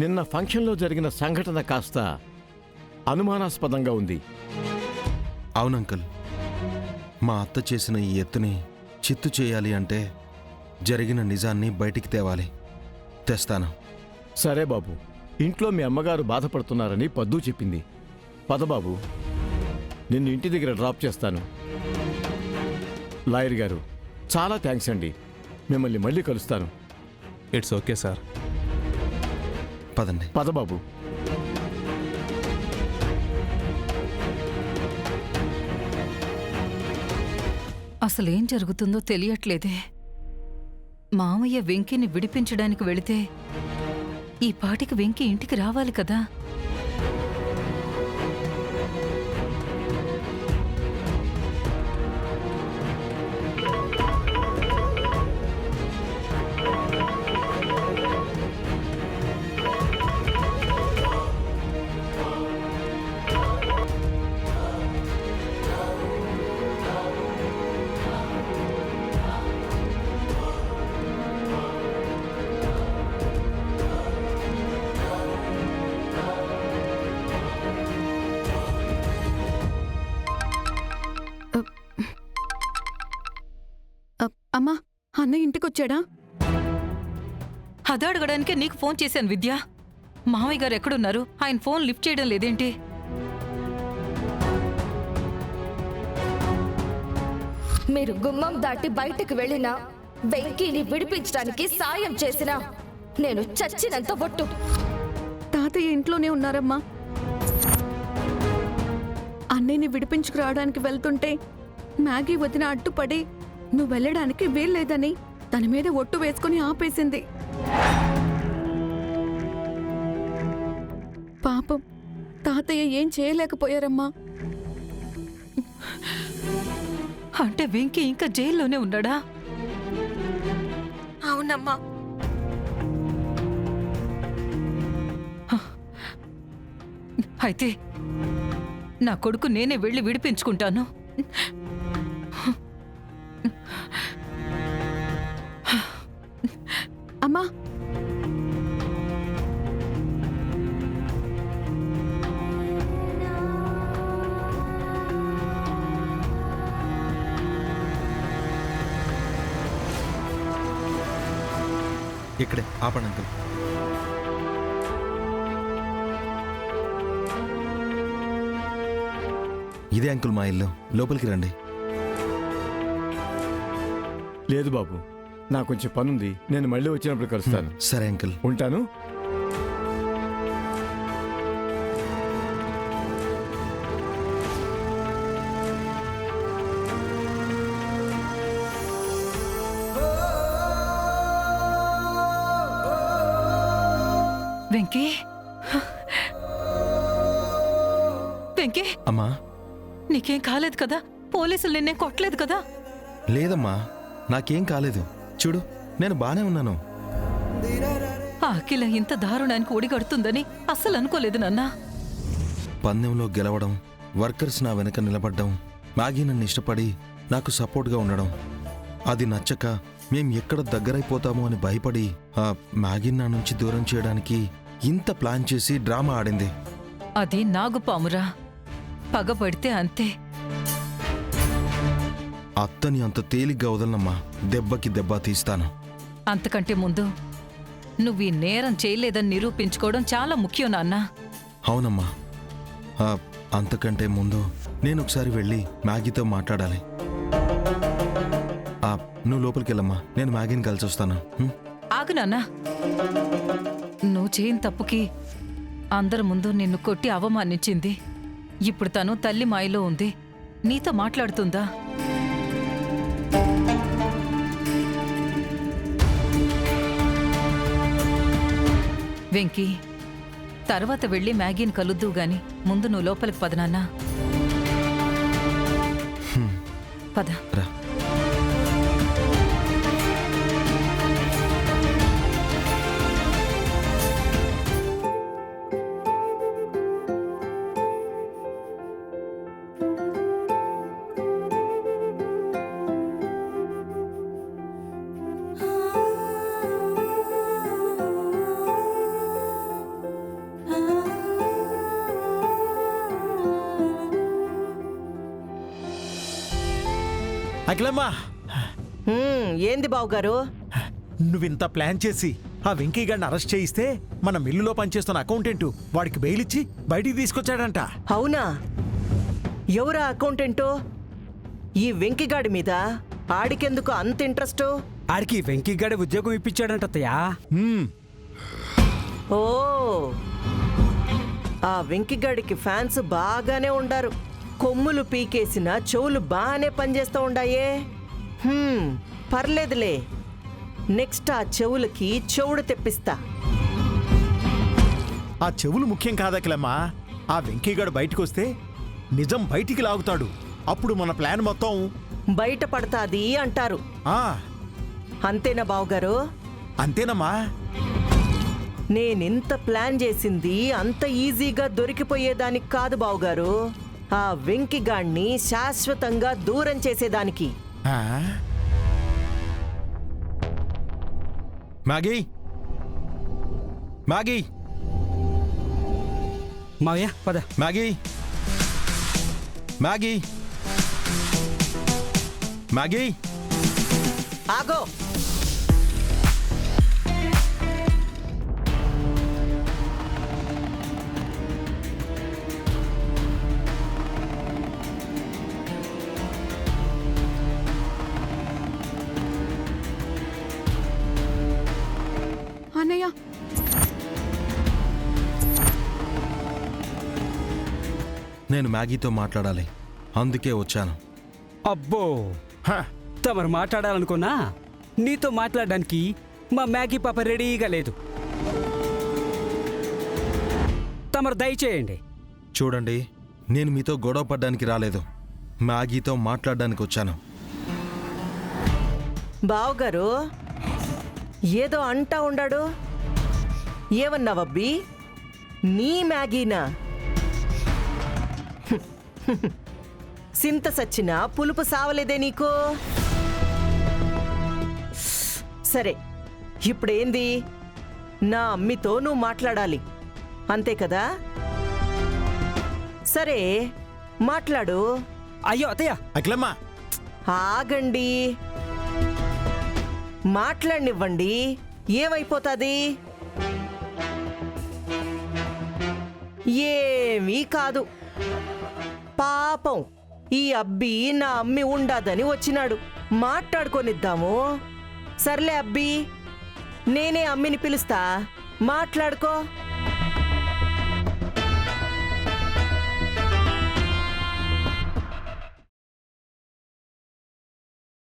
నిన్న ఫంక్షన్లో జరిగిన సంఘటన కాస్త అనుమానాస్పదంగా ఉంది. అవును అంకుల్, మా అత్త చేసిన ఈ ఎత్తుని చిత్తు చేయాలి అంటే జరిగిన నిజాన్ని బయటికి తేవాలి. తెస్తాను. సరే బాబు, ఇంట్లో మీ అమ్మగారు బాధపడుతున్నారని పద్దు చెప్పింది. పదబాబు, నిన్ను ఇంటి దగ్గర డ్రాప్ చేస్తాను. లాయర్ గారు, చాలా థ్యాంక్స్ అండి. మిమ్మల్ని మళ్ళీ కలుస్తాను. It's okay sir. పదండి. పదబాబు. అసలేం జరుగుతుందో తెలియట్లేదే. మామయ్య వెంకిని విడిపించడానికి వెళితే ఈ పాటికి వెంకి ఇంటికి రావాలి కదా. అమ్మా, అన్నయ్య ఇంటికొచ్చాడా? అదే అడగడానికే నీకు ఫోన్ చేశాను విద్య. మామయ్య గారు ఎక్కడున్నారు? ఆయన ఫోన్ లిఫ్ట్ చేయడం లేదేంటి? మీరు గుమ్మం దాటి బయటకు వెళ్ళినా వెంకీని విడిపించడానికి సాయం చేసినా నేను చచ్చినంత ఒట్టు. తాతయ్య ఇంట్లోనే ఉన్నారమ్మా. అన్నయ్యని విడిపించుకురావడానికి వెళ్తుంటే మ్యాగీ వదిన అడ్డుపడి నువ్వు వెళ్ళడానికి వీల్లేదని తన మీద ఒట్టు వేసుకుని ఆపేసింది. పాపం, తాతయ్య ఏం చేయలేకపోయారమ్మా. అంటే వెంకీ ఇంకా జైల్లోనే ఉన్నాడా? అవునమ్మా. అయితే నా కొడుకు నేనే వెళ్ళి విడిపించుకుంటాను. అమ్మా, ఇక్కడే ఆపండి అంకుల్. ఇదే అంకుల్ మా ఇల్లు. లోపలికి రండి. లేదు బాబు, నాకు కొంచెం పనుంది. నేను మళ్ళీ వచ్చినప్పుడు కలుస్తాను. సరే అంకుల్, ఉంటాను. వెంకీ, వెంకీ, అమ్మా. నీకేం కాలేదు కదా? పోలీసులు నిన్నేం కొట్టలేదు కదా? లేదమ్మా, నాకేం కాలేదు. చూడు, నేను బానే ఉన్నాను. ఆ అఖిల ఇంత దారుణానికి ఒడిగడుతుందని అస్సలు అనుకోలేదు నాన్నా. పందెంలో గెలవడం, వర్కర్స్ నా వెనక నిలబడ్డం, మ్యాగీ నన్ను ఇష్టపడి నాకు సపోర్ట్గా ఉండడం, అది నచ్చక మేం ఎక్కడ దగ్గరైపోతామో అని భయపడి ఆ మ్యాగీని నా నుంచి దూరం చేయడానికి ఇంత ప్లాన్ చేసి డ్రామా ఆడింది. అది నాగుపామురా. పగబడితే అంతే. అత్తని అంత తేలిగ్గా వదలనమ్మా. దెబ్బకి దెబ్బ తీస్తాను. అంతకంటే ముందు నువ్వు ఈ నేరం చేయలేదని నిరూపించుకోవడం చాలా ముఖ్యం నాన్నా. అవునమ్మా. అంతకంటే ముందు నేను ఒకసారి వెళ్ళి మ్యాగీతో మాట్లాడాలి. నువ్వు లోపలికి వెళ్ళమ్మా, నేను మ్యాగీని కలిసి వస్తాను. ఆగు నాన్నా. నువ్వు చేయని తప్పుకి అందరి ముందు నిన్ను కొట్టి అవమానించింది. ఇప్పుడు తను తల్లి మాయలో ఉంది. నీతో మాట్లాడుతుందా? వెంకీ, తర్వాత వెళ్ళి మ్యాగీని కలుద్దు గాని ముందు నువ్వు లోపలికి పద నాన్నా. పద. రా. అఖిలమ్మా, ఏంది బావుగారు? నువ్వింత ప్లాన్ చేసి ఆ వెంకీ గారిని అరెస్ట్ చేయిస్తే మన మిల్లులో పనిచేస్తున్న అకౌంటెంట్ వాడికి బెయిల్ ఇచ్చి బయటికి తీసుకొచ్చాడంట. అవునా? ఎవరా అకౌంటెంటో? ఈ వెంకిగాడి మీద ఆడికెందుకు అంత ఇంట్రెస్ట్? ఆడికి వెంకీగాడి ఉద్యోగం ఇప్పించాడంట అత్తయ్యా. ఓ, ఆ వెంకిగాడికి ఫ్యాన్స్ బాగానే ఉండారు. కొమ్ములు పీకేసిన చెవులు బాగానే పనిచేస్తూ ఉండాయే. పర్లేదులే, నెక్స్ట్ ఆ చెవులకి చెవుడు తెప్పిస్తా. ఆ చెవులు ముఖ్యం కాదకిలమ్మా, ఆ వెంకీగాడు బయటికి వస్తే నిజం బయటికి లాగుతాడు. అప్పుడు మన ప్లాన్ మొత్తం బయట పడతాది అంటారు. ఆ అంతేనా బావుగారు? అంతేనమ్మా. నేనింత ప్లాన్ చేసింది అంత ఈజీగా దొరికిపోయేదానికి కాదు బావుగారు. ఆ వెంకిగాణ్ణి శాశ్వతంగా దూరం చేసేదానికి. ఆ? మ్యాగీ, మ్యాగీ, మావయ్య పద. Maggi, Maggi, Maggi. ఆగో! అన్నయ్య, నేను మ్యాగీతో మాట్లాడాలి, అందుకే వచ్చాను. అబ్బో, హ, తమరు మాట్లాడాలనుకున్నా నీతో మాట్లాడడానికి మా మ్యాగీ పాప రెడీగా లేదు. తమరు దయచేయండి. చూడండి, నేను మీతో గొడవ పడ్డానికి రాలేదు, మ్యాగీతో మాట్లాడడానికి వచ్చాను. బావుగారు ఏదో అంటా ఉండాడు. ఏమన్నావబ్బి? నీ మ్యాగీనా? సింత సచ్చినా పులుపు సావలేదే నీకు? సరే, ఇప్పుడేంది? నా అమ్మితో నువ్వు మాట్లాడాలి, అంతే కదా? సరే, మాట్లాడు. అయ్యో అత్తయ్య, అఖిలమ్మా, ఆగండి, మాట్లాడనివ్వండి. ఏమైపోతుంది? ఏమీ కాదు. పాపం ఈ అబ్బి నా అమ్మి ఉండాదని వచ్చినాడు. మాట్లాడుకొనిద్దాము. సర్లే అబ్బి, నేనే అమ్మిని పిలుస్తా, మాట్లాడుకో.